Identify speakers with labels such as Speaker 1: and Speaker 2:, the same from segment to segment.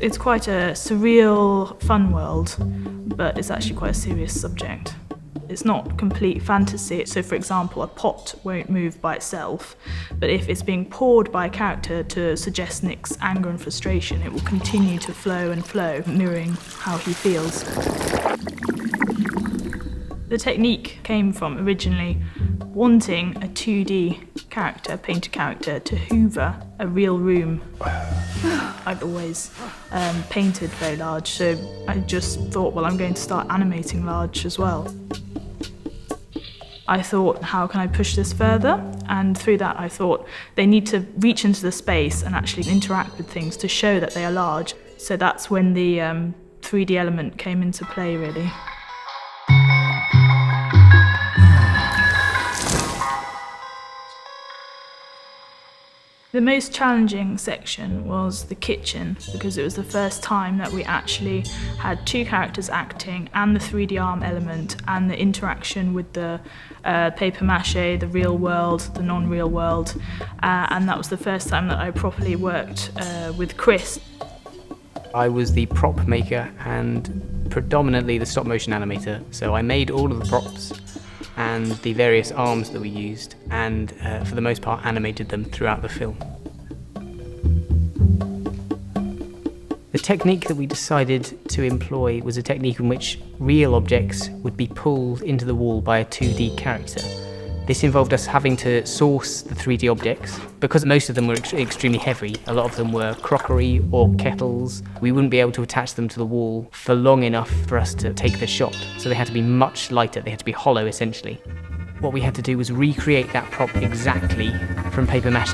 Speaker 1: It's quite a surreal, fun world, but it's actually quite a serious subject. It's not complete fantasy. So, for example, a pot won't move by itself, but if it's being poured by a character to suggest Nick's anger and frustration, it will continue to flow and flow, mirroring how he feels. The technique came from originally wanting a 2D character, painted character, to hoover a real room. I've always painted very large, so I just thought, well, I'm going to start animating large as well. I thought, how can I push this further? And through that, I thought they need to reach into the space and actually interact with things to show that they are large. So that's when the 3D element came into play, really. The most challenging section was the kitchen, because it was the first time that we actually had two characters acting and the 3D arm element and the interaction with the paper mache, the real world, the non-real world, and that was the first time that I properly worked with Chris.
Speaker 2: I was the prop maker and predominantly the stop motion animator, so I made all of the props and the various arms that we used, and for the most part animated them throughout the film. The technique that we decided to employ was a technique in which real objects would be pulled into the wall by a 2D character. This involved us having to source the 3D objects. Because most of them were extremely heavy, a lot of them were crockery or kettles, we wouldn't be able to attach them to the wall for long enough for us to take the shot. So they had to be much lighter, they had to be hollow essentially. What we had to do was recreate that prop exactly from paper mache.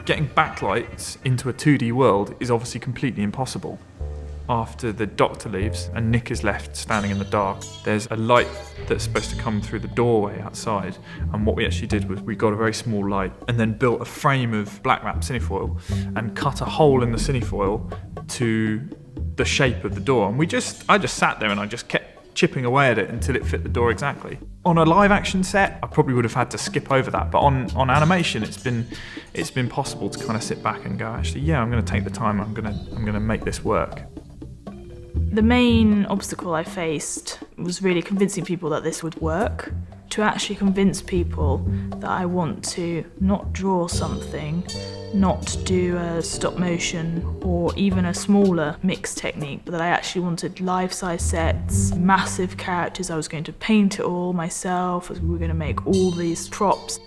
Speaker 3: Getting backlights into a 2D world is obviously completely impossible. After the doctor leaves and Nick is left standing in the dark, there's a light that's supposed to come through the doorway outside, and what we actually did was we got a very small light and then built a frame of black wrap cinefoil and cut a hole in the cinefoil to the shape of the door, and I just sat there and I just kept chipping away at it until it fit the door exactly. On a live action set, I probably would have had to skip over that, but on animation, it's been possible to kind of sit back and go, actually, yeah, I'm going to take the time, I'm going to make this work.
Speaker 1: The main obstacle I faced was really convincing people that this would work. To actually convince people that I want to not draw something, not do a stop motion or even a smaller mix technique, but that I actually wanted life-size sets, massive characters. I was going to paint it all myself, we were going to make all these props.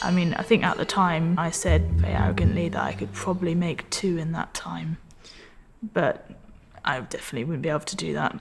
Speaker 1: I mean, I think at the time I said very arrogantly that I could probably make 2 in that time, but I definitely wouldn't be able to do that.